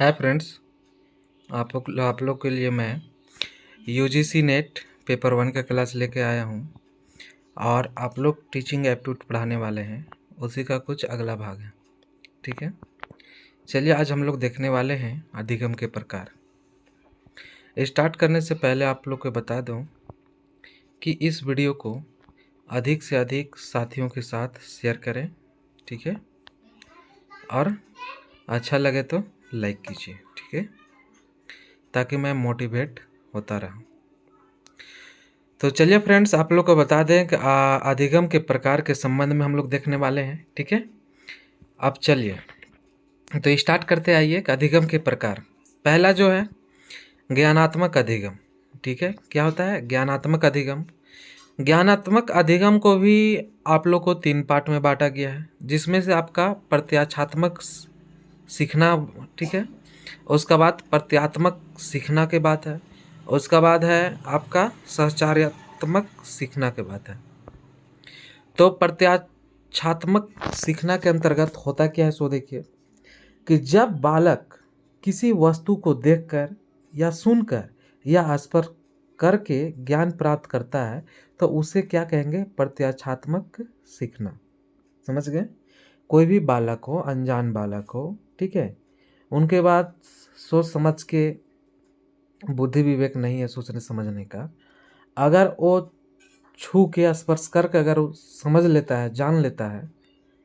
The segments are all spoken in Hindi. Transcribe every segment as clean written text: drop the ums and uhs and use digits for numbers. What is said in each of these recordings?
Hi friends. आप लोग के लिए मैं यूजीसी नेट पेपर 1 का क्लास लेके आया हूँ और आप लोग टीचिंग एप्टीट्यूड पढ़ाने वाले हैं। उसी का कुछ अगला भाग है। ठीक है, चलिए आज हम लोग देखने वाले हैं अधिगम के प्रकार। स्टार्ट करने से पहले आप लोग को बता दूं कि इस वीडियो को अधिक से अधिक साथियों के साथ शेयर करें। ठीक है, और अच्छा लगे तो लाइक कीजिए। ठीक है, ताकि मैं मोटिवेट होता रहूं। तो चलिए फ्रेंड्स, आप लोग को बता दें कि अधिगम के प्रकार के संबंध में हम लोग देखने वाले हैं। ठीक है, अब चलिए तो स्टार्ट करते आइए कि अधिगम के प्रकार। पहला जो है ज्ञानात्मक अधिगम। ठीक है, क्या होता है ज्ञानात्मक अधिगम? ज्ञानात्मक अधिगम को भी आप लोग को 3 पार्ट में बांटा गया है, जिसमें से आपका प्रत्याक्षात्मक सीखना, ठीक है, उसका बाद प्रत्यात्मक सीखना के बाद है, उसका बाद है आपका सहचार्यात्मक सीखना के बाद है। तो प्रत्याक्षात्मक सीखना के अंतर्गत होता क्या है, सो देखिए कि जब बालक किसी वस्तु को देखकर या सुनकर या स्पर्श करके ज्ञान प्राप्त करता है तो उसे क्या कहेंगे? प्रत्याक्षात्मक सीखना। समझ गए? कोई भी बालक हो, अनजान बालक हो, ठीक है, उनके बाद सोच समझ के, बुद्धि विवेक नहीं है सोचने समझने का, अगर वो छू के स्पर्श करके अगर वो समझ लेता है, जान लेता है,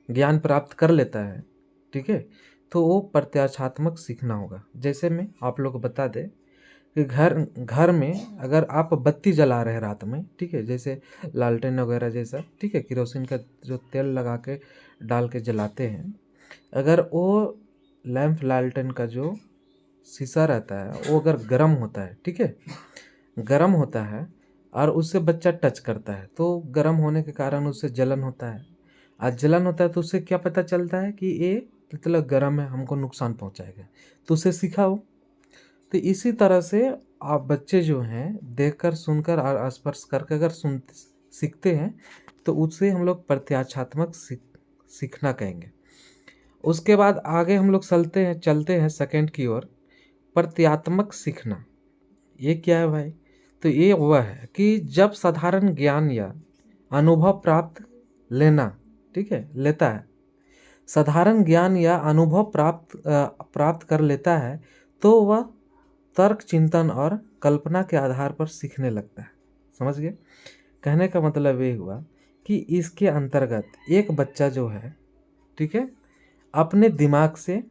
ज्ञान प्राप्त कर लेता है, ठीक है, तो वो प्रत्याक्षात्मक सीखना होगा। जैसे मैं आप लोग को बता दें कि घर घर में अगर आप बत्ती जला रहे हैं रात में, ठीक है, जैसे लालटेन वगैरह जैसा, ठीक है, केरोसिन का जो तेल लगा के डाल के जलाते हैं, अगर वो लैंप लालटेन का जो शीशा रहता है वो अगर गर्म होता है, ठीक है, गर्म होता है और उससे बच्चा टच करता है तो गर्म होने के कारण उससे जलन होता है। आज जलन होता है तो उससे क्या पता चलता है कि ये मतलब गर्म है, हमको नुकसान पहुंचाएगा, तो उसे सिखाओ। तो इसी तरह से आप बच्चे जो हैं देखकर सुनकर और स्पर्श करके अगर सीखते हैं तो उससे हम लोग प्रत्याक्षात्मक सीखना कहेंगे। उसके बाद आगे हम लोग चलते हैं सेकंड की ओर, प्रत्यात्मक सीखना। ये क्या है भाई? तो ये वह है कि जब साधारण ज्ञान या अनुभव लेना, ठीक है, लेता है, साधारण ज्ञान या अनुभव प्राप्त कर लेता है तो वह तर्क, चिंतन और कल्पना के आधार पर सीखने लगता है। समझ गए? कहने का मतलब ये हुआ कि इसके अंतर्गत एक बच्चा जो है, ठीक है, अपने दिमाग से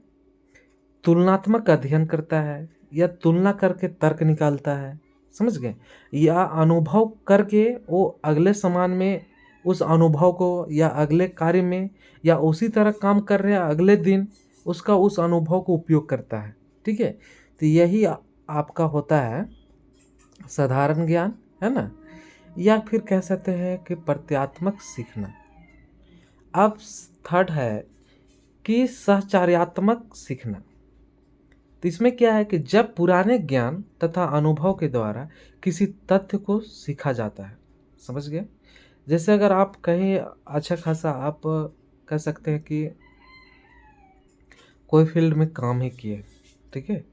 तुलनात्मक अध्ययन करता है या तुलना करके तर्क निकालता है। समझ गए? या अनुभव करके वो अगले समान में उस अनुभव को या अगले कार्य में या उसी तरह काम कर रहे हैं अगले दिन उसका उस अनुभव को उपयोग करता है। ठीक है, तो यही आपका होता है साधारण ज्ञान, है ना, या फिर कह सकते हैं कि प्रत्यात्मक सीखना। अब थर्ड है कि सहचार्यात्मक सीखना। तो इसमें क्या है कि जब पुराने ज्ञान तथा अनुभव के द्वारा किसी तथ्य को सीखा जाता है। समझ गए? जैसे अगर आप कहीं अच्छा खासा आप कह सकते हैं कि कोई फील्ड में काम ही किए, ठीक है,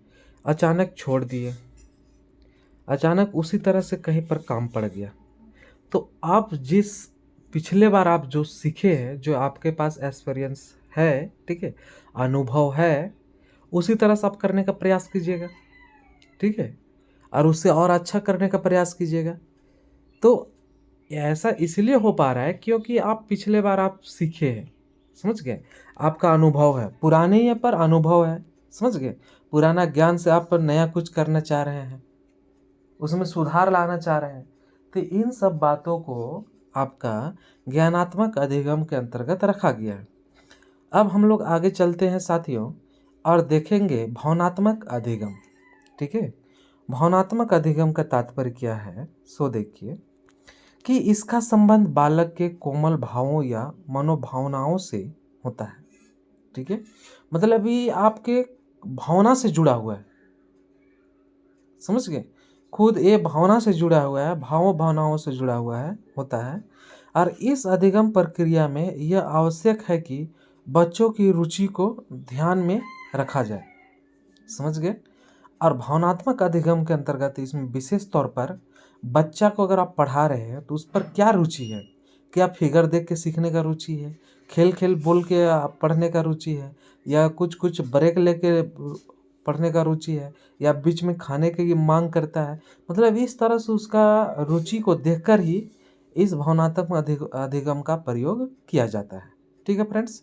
अचानक छोड़ दिए, अचानक उसी तरह से कहीं पर काम पड़ गया, तो आप जिस पिछले बार आप जो सीखे हैं, जो आपके पास एक्सपीरियंस है, ठीक है, अनुभव है, उसी तरह से आप करने का प्रयास कीजिएगा। ठीक है, और उससे और अच्छा करने का प्रयास कीजिएगा। तो ऐसा इसलिए हो पा रहा है क्योंकि आप पिछले बार आप सीखे हैं। समझ गए? आपका अनुभव है, पुराने ही पर अनुभव है। समझ गए? पुराना ज्ञान से आप नया कुछ करना चाह रहे हैं, उसमें सुधार लाना चाह रहे हैं, तो इन सब बातों को आपका ज्ञानात्मक अधिगम के अंतर्गत रखा गया है। अब हम लोग आगे चलते हैं साथियों और देखेंगे भावनात्मक अधिगम। ठीक है, भावनात्मक अधिगम का तात्पर्य क्या है, सो देखिए कि इसका संबंध बालक के कोमल भावों या मनोभावनाओं से होता है। ठीक है, मतलब ये आपके भावना से जुड़ा हुआ है। समझ गए? खुद ये भावना से जुड़ा हुआ है, भावनाओं से जुड़ा हुआ है, होता है। और इस अधिगम प्रक्रिया में यह आवश्यक है कि बच्चों की रुचि को ध्यान में रखा जाए। समझ गए। और भावनात्मक अधिगम के अंतर्गत इसमें विशेष तौर पर बच्चा को अगर आप पढ़ा रहे हैं तो उस पर क्या रुचि है, क्या फिगर देख के सीखने का रुचि है, खेल खेल बोल के पढ़ने का रुचि है, या कुछ कुछ ब्रेक लेके पढ़ने का रुचि है, या बीच में खाने की मांग करता है। मतलब इस तरह से उसका रुचि को देखकर ही इस भावनात्मक अधिगम का प्रयोग किया जाता है। ठीक है फ्रेंड्स,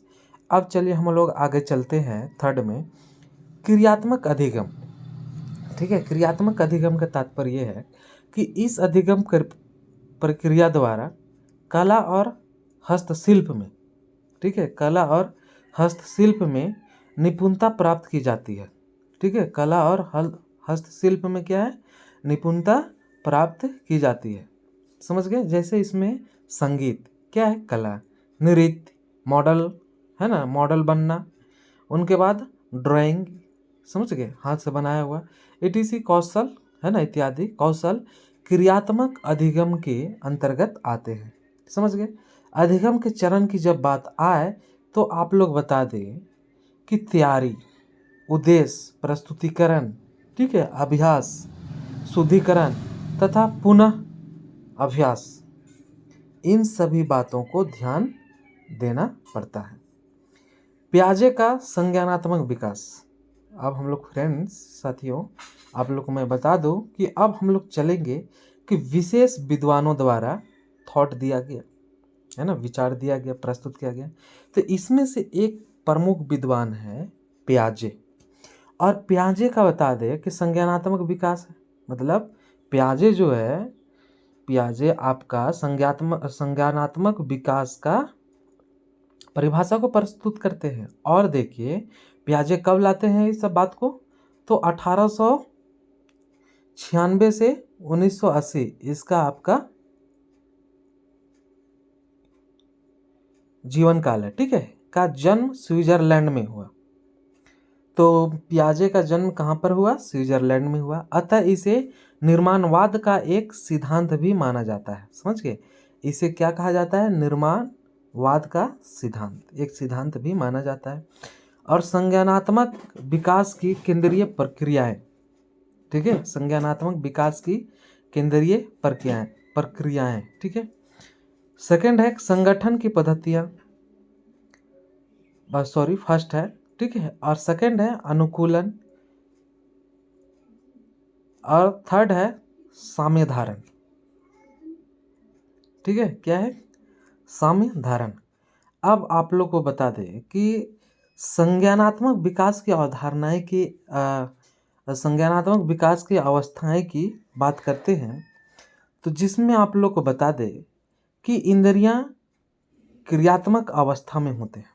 अब चलिए हम लोग आगे चलते हैं थर्ड में, क्रियात्मक अधिगम। ठीक है, क्रियात्मक अधिगम का तात्पर्य यह है कि इस अधिगम प्रक्रिया द्वारा कला और हस्तशिल्प में, ठीक है, कला और हस्तशिल्प में निपुणता प्राप्त की जाती है। ठीक है, कला और हस्तशिल्प में क्या है, निपुणता प्राप्त की जाती है। समझ गए। जैसे इसमें संगीत क्या है, कला, नृत्य मॉडल है ना, मॉडल बनना, उनके बाद ड्राइंग, समझ गए, हाथ से बनाया हुआ, etc कौशल है ना, इत्यादि कौशल क्रियात्मक अधिगम के अंतर्गत आते हैं। समझ गए। अधिगम के चरण की जब बात आए तो आप लोग बता दें कि तैयारी, उद्देश्य, प्रस्तुतिकरण, ठीक है, अभ्यास, शुद्धिकरण तथा पुनः अभ्यास, इन सभी बातों को ध्यान देना पड़ता है। पियाजे का संज्ञानात्मक विकास। अब हम लोग फ्रेंड्स, साथियों, आप लोग को मैं बता दूं कि अब हम लोग चलेंगे कि विशेष विद्वानों द्वारा थॉट दिया गया है ना, विचार दिया गया, प्रस्तुत किया गया। तो इसमें से एक प्रमुख विद्वान है पियाजे। और पियाजे का बता दे कि संज्ञानात्मक विकास है, मतलब पियाजे जो है, पियाजे आपका संज्ञानात्मक विकास का परिभाषा को प्रस्तुत करते हैं। और देखिए पियाजे कब लाते हैं इस सब बात को, तो 1896 से 1980 इसका आपका जीवन काल है। ठीक है, का जन्म स्विट्जरलैंड में हुआ। तो पियाजे का जन्म कहाँ पर हुआ, स्विट्जरलैंड में हुआ। अतः इसे निर्माणवाद का एक सिद्धांत भी माना जाता है। समझ गए, इसे क्या कहा जाता है, निर्माणवाद का सिद्धांत, एक सिद्धांत भी माना जाता है। और संज्ञानात्मक विकास की केंद्रीय प्रक्रियाएं, ठीक है, संज्ञानात्मक विकास की केंद्रीय प्रक्रियाएं, ठीक है। सेकंड है संगठन की पद्धतियां, सॉरी फर्स्ट है, ठीक है, और सेकंड है अनुकूलन, और थर्ड है साम्य धारण। ठीक है, क्या है, साम्य धारण। अब आप लोग को बता दें कि संज्ञानात्मक विकास की अवधारणाएं की संज्ञानात्मक विकास की अवस्थाएं की बात करते हैं, तो जिसमें आप लोग को बता दें कि इंद्रियां क्रियात्मक अवस्था में होते हैं।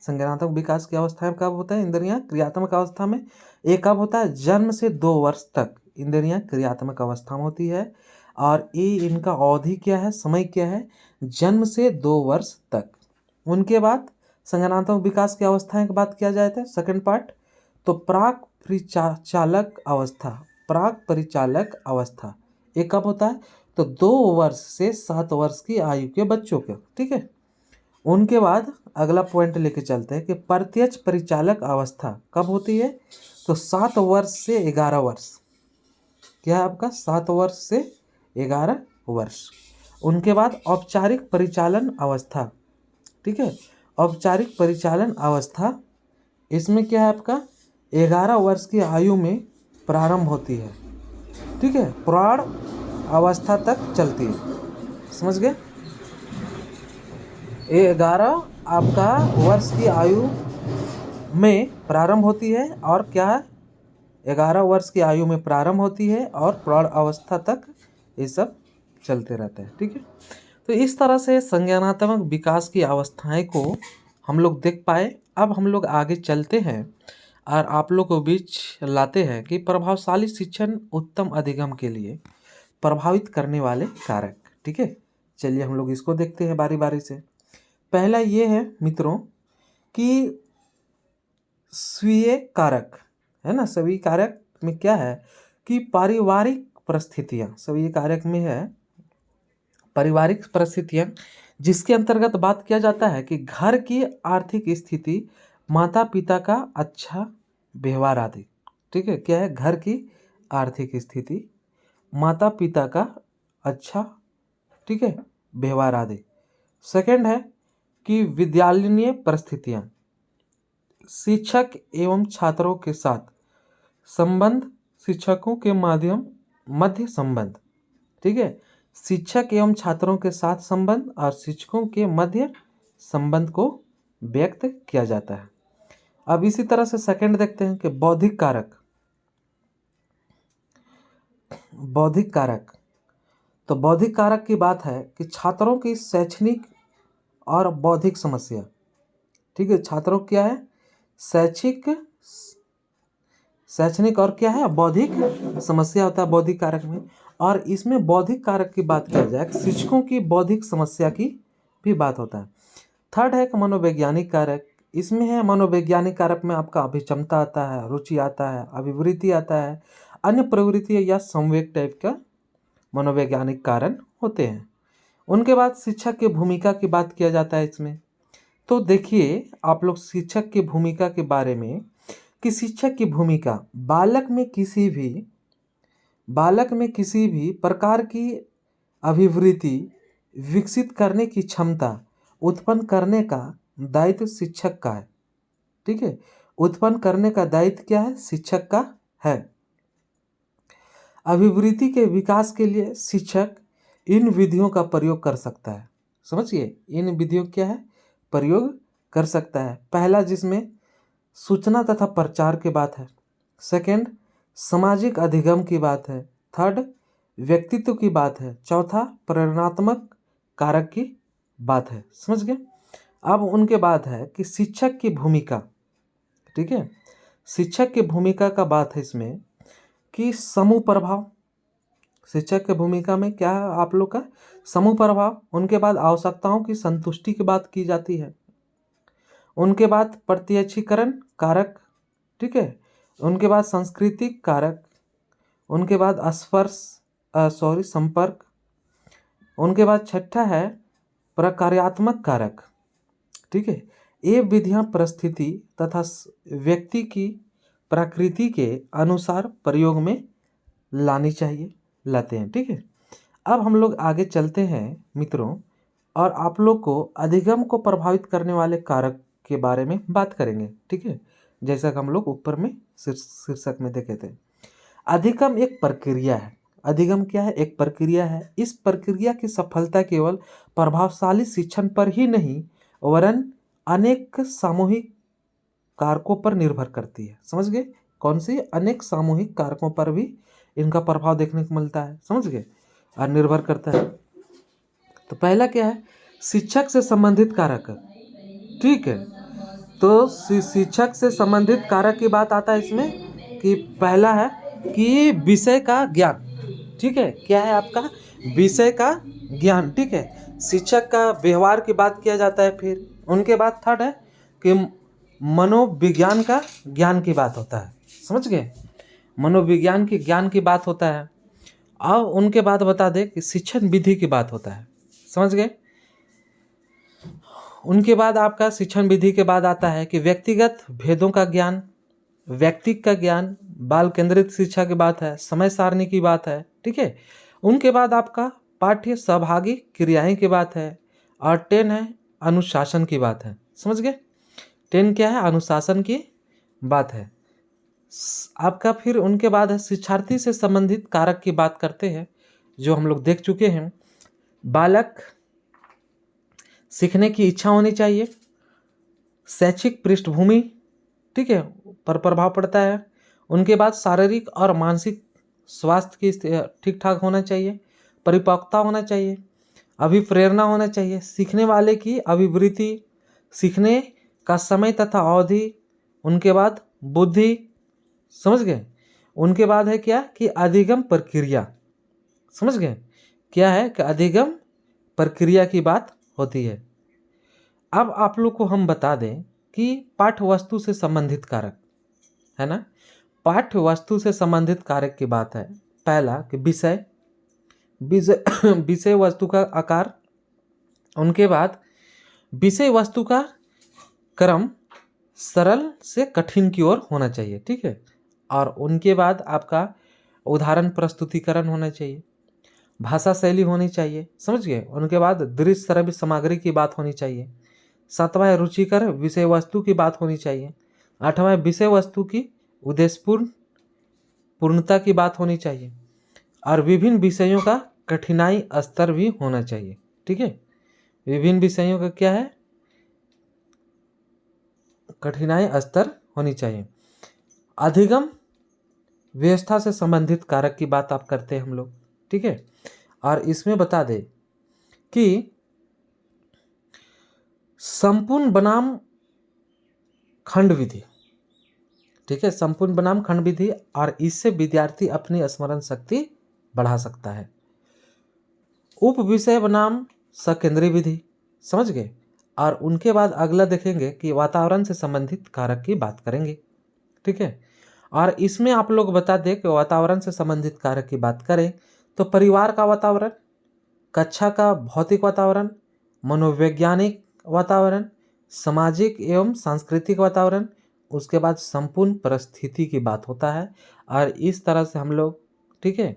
संज्ञानात्मक विकास की अवस्था कब होता है, इंद्रियां क्रियात्मक अवस्था में। एक कब होता है, जन्म से 2 वर्ष तक इंद्रियां क्रियात्मक अवस्था में होती है। और ये इनका अवधि क्या है, समय क्या है, जन्म से 2 वर्ष तक। उनके बाद संज्ञानात्मक विकास की अवस्थाएं की बात किया जाए तो सेकंड पार्ट, तो प्राक परिचालक अवस्था, प्राक परिचालक अवस्था एक कब होता है, तो 2 वर्ष से 7 वर्ष की आयु के बच्चों के। ठीक है, उनके बाद अगला पॉइंट लेके चलते हैं कि प्रत्यक्ष परिचालक अवस्था कब होती है, तो 7 वर्ष से 11 वर्ष। क्या है आपका, 7 वर्ष से 11 वर्ष। उनके बाद औपचारिक परिचालन अवस्था, ठीक है, औपचारिक परिचालन अवस्था, इसमें क्या है आपका 11 वर्ष की आयु में प्रारंभ होती है। ठीक है, प्रौढ़ अवस्था तक चलती है। समझ गए, 11 आपका वर्ष की आयु में प्रारंभ होती है, और क्या है 11 वर्ष की आयु में प्रारंभ होती है और प्रौढ़ अवस्था तक ये सब चलते रहता है। ठीक है, तो इस तरह से संज्ञानात्मक विकास की अवस्थाएं को हम लोग देख पाए। अब हम लोग आगे चलते हैं और आप लोग को बीच लाते हैं कि प्रभावशाली शिक्षण उत्तम अधिगम के लिए प्रभावित करने वाले कारक। ठीक है, चलिए हम लोग इसको देखते हैं बारी बारी से। पहला ये है मित्रों कि स्वीय कारक, है ना, स्वीय कारक में क्या है कि पारिवारिक परिस्थितियां, स्वीय कारक में है पारिवारिक परिस्थितियां, जिसके अंतर्गत बात किया जाता है कि घर की आर्थिक स्थिति, माता पिता का अच्छा व्यवहार आदि। ठीक है, क्या है, घर की आर्थिक स्थिति, माता पिता का अच्छा, ठीक है, व्यवहार आदि। सेकंड है कि विद्यालयीय परिस्थितियां, शिक्षक एवं छात्रों के साथ संबंध, शिक्षकों के मध्य संबंध, ठीक है, शिक्षक एवं छात्रों के साथ संबंध और शिक्षकों के मध्य संबंध को व्यक्त किया जाता है। अब इसी तरह से सेकंड देखते हैं कि बौद्धिक कारक। बौद्धिक कारक, तो बौद्धिक कारक की बात है कि छात्रों की शैक्षणिक और बौद्धिक समस्या, ठीक है, छात्रों क्या है, शैक्षणिक और क्या है, बौद्धिक समस्या होता है बौद्धिक कारक में। और इसमें बौद्धिक कारक की बात किया जाए, शिक्षकों की बौद्धिक समस्या की भी बात होता है। थर्ड है कि मनोवैज्ञानिक कारक। इसमें है मनोवैज्ञानिक कारक में आपका अभिक्षमता आता है, रुचि आता है, अभिवृत्ति आता है, अन्य प्रवृत्ति या संवेग टाइप का मनोवैज्ञानिक कारण होते हैं। उनके बाद शिक्षक की भूमिका की बात किया जाता है इसमें। तो देखिए आप लोग शिक्षक की भूमिका के बारे में कि शिक्षक की भूमिका बालक में किसी भी प्रकार की अभिवृत्ति विकसित करने की क्षमता उत्पन्न करने का दायित्व शिक्षक का है, ठीक है, उत्पन्न करने का दायित्व क्या है, शिक्षक का है। अभिवृत्ति के विकास के लिए शिक्षक इन विधियों का प्रयोग कर सकता है। समझिए, इन विधियों क्या है, प्रयोग कर सकता है। पहला जिसमें सूचना तथा प्रचार की बात है, सेकंड सामाजिक अधिगम की बात है, थर्ड व्यक्तित्व की बात है, चौथा प्रेरणात्मक कारक की बात है। समझ गए। अब उनके बाद है कि शिक्षक की भूमिका, ठीक है, शिक्षक की भूमिका का बात है इसमें कि समूह प्रभाव। शिक्षक की भूमिका में क्या है आप लोग का, समूह प्रभाव। उनके बाद आवश्यकताओं की संतुष्टि की बात की जाती है। उनके बाद प्रत्यक्षीकरण कारक, ठीक है, उनके बाद सांस्कृतिक कारक, उनके बाद संपर्क, उनके बाद छठा है प्रकार्यात्मक कारक, ठीक है। ये विधियां परिस्थिति तथा व्यक्ति की प्रकृति के अनुसार प्रयोग में लाते हैं, ठीक है। अब हम लोग आगे चलते हैं मित्रों, और आप लोग को अधिगम को प्रभावित करने वाले कारक के बारे में बात करेंगे, ठीक है, जैसा कि हम लोग ऊपर में शीर्षक में देखे थे। अधिगम एक प्रक्रिया है। अधिगम क्या है, एक प्रक्रिया है। इस प्रक्रिया की सफलता केवल प्रभावशाली शिक्षण पर ही नहीं वरन अनेक सामूहिक कारकों पर निर्भर करती है। समझ गए, कौन सी, अनेक सामूहिक कारकों पर भी इनका प्रभाव देखने को मिलता है, समझ गए, और निर्भर करता है। तो पहला क्या है, शिक्षक से संबंधित कारक, ठीक है। तो शिक्षक से संबंधित कारक की बात आता है इसमें कि पहला है कि विषय का ज्ञान, ठीक है, क्या है आपका, विषय का ज्ञान, ठीक है, शिक्षक का व्यवहार की बात किया जाता है। फिर उनके बाद थर्ड है कि मनोविज्ञान का ज्ञान की बात होता है। समझ गए, मनोविज्ञान की ज्ञान की बात होता है। अब उनके बाद बता दें कि शिक्षण विधि की बात होता है। समझ गए। उनके बाद आपका शिक्षण विधि के बाद आता है कि व्यक्तिगत भेदों का ज्ञान, व्यक्तिक का ज्ञान, बाल केंद्रित शिक्षा की बात है, समय सारणी की बात है, ठीक है। उनके बाद आपका पाठ्य सहभागी क्रियाएं की बात है, और 10 है अनुशासन की बात है। समझ गए, 10 क्या है, अनुशासन की बात है आपका। फिर उनके बाद है शिक्षार्थी से संबंधित कारक की बात करते हैं, जो हम लोग देख चुके हैं। बालक सीखने की इच्छा होनी चाहिए, शैक्षिक पृष्ठभूमि, ठीक है, पर प्रभाव पड़ता है। उनके बाद शारीरिक और मानसिक स्वास्थ्य की ठीक ठाक होना चाहिए, परिपक्वता होना चाहिए, अभिप्रेरणा होना चाहिए, सीखने वाले की अभिवृत्ति, सीखने का समय तथा अवधि, उनके बाद बुद्धि। समझ गए। उनके बाद है क्या कि अधिगम प्रक्रिया। समझ गए, क्या है कि अधिगम प्रक्रिया की बात होती है। अब आप लोग को हम बता दें कि पाठ्य वस्तु से संबंधित कारक है ना, पाठ्य वस्तु से संबंधित कारक की बात है। पहला कि विषय वस्तु का आकार, उनके बाद विषय वस्तु का क्रम सरल से कठिन की ओर होना चाहिए, ठीक है, और उनके बाद आपका उदाहरण प्रस्तुतिकरण होना चाहिए, भाषा शैली होनी चाहिए, समझ गए। उनके बाद दृश्य श्रव्य सामग्री की बात होनी चाहिए। 7वां रुचिकर विषय वस्तु की बात होनी चाहिए। 8वां विषय वस्तु की उद्देश्यपूर्ण पूर्णता की बात होनी चाहिए। और विभिन्न विषयों का कठिनाई स्तर भी होना चाहिए, ठीक है। विभिन्न विषयों का क्या है, कठिनाई स्तर होनी चाहिए। अधिगम व्यवस्था से संबंधित कारक की बात आप करते हैं हम लोग, ठीक है। और इसमें बता दें कि संपूर्ण बनाम खंड विधि, ठीक है, संपूर्ण बनाम खंड विधि, और इससे विद्यार्थी अपनी स्मरण शक्ति बढ़ा सकता है। उप विषय बनाम सकेंद्रीय विधि, समझ गए। और उनके बाद अगला देखेंगे कि वातावरण से संबंधित कारक की बात करेंगे, ठीक है। और इसमें आप लोग बता दें कि वातावरण से संबंधित कारक की बात करें तो परिवार का वातावरण, कक्षा का भौतिक वातावरण, मनोवैज्ञानिक वातावरण, सामाजिक एवं सांस्कृतिक वातावरण, उसके बाद संपूर्ण परिस्थिति की बात होता है। और इस तरह से हम लोग, ठीक है,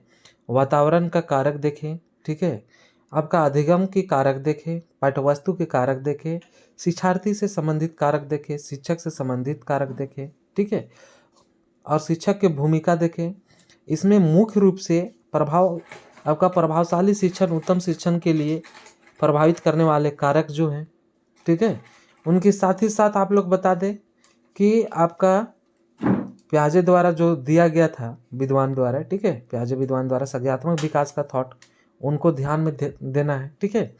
वातावरण का कारक देखें, ठीक है, आपका अधिगम की कारक देखें, पाठ्यवस्तु के कारक देखें, शिक्षार्थी से संबंधित कारक देखें, शिक्षक से संबंधित कारक देखें, ठीक है, और शिक्षक की भूमिका देखें। इसमें मुख्य रूप से आपका प्रभावशाली शिक्षण, उत्तम शिक्षण के लिए प्रभावित करने वाले कारक जो हैं, ठीक है, उनके साथ ही साथ आप लोग बता दें कि आपका प्याजे द्वारा जो दिया गया था विद्वान द्वारा, ठीक है, प्याजे विद्वान द्वारा संज्ञात्मक विकास का थॉट, उनको ध्यान में देना है, ठीक है।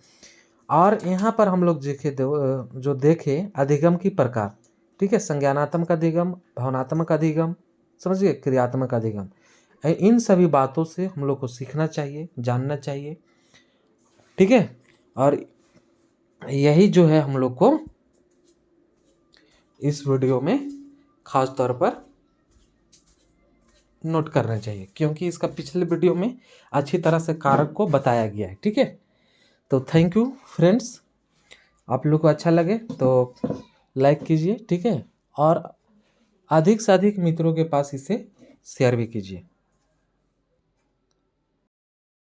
और यहाँ पर हम लोग जो देखें अधिगम की प्रकार, ठीक है, संज्ञानात्मक अधिगम, भावनात्मक अधिगम, समझिए, क्रियात्मक अधिगम, इन सभी बातों से हम लोग को सीखना चाहिए, जानना चाहिए, ठीक है। और यही जो है हम लोग को इस वीडियो में खास तौर पर नोट करना चाहिए, क्योंकि इसका पिछले वीडियो में अच्छी तरह से कारक को बताया गया है, ठीक है। तो थैंक यू फ्रेंड्स, आप लोग को अच्छा लगे तो लाइक कीजिए, ठीक है, और अधिक से अधिक मित्रों के पास इसे शेयर भी कीजिए।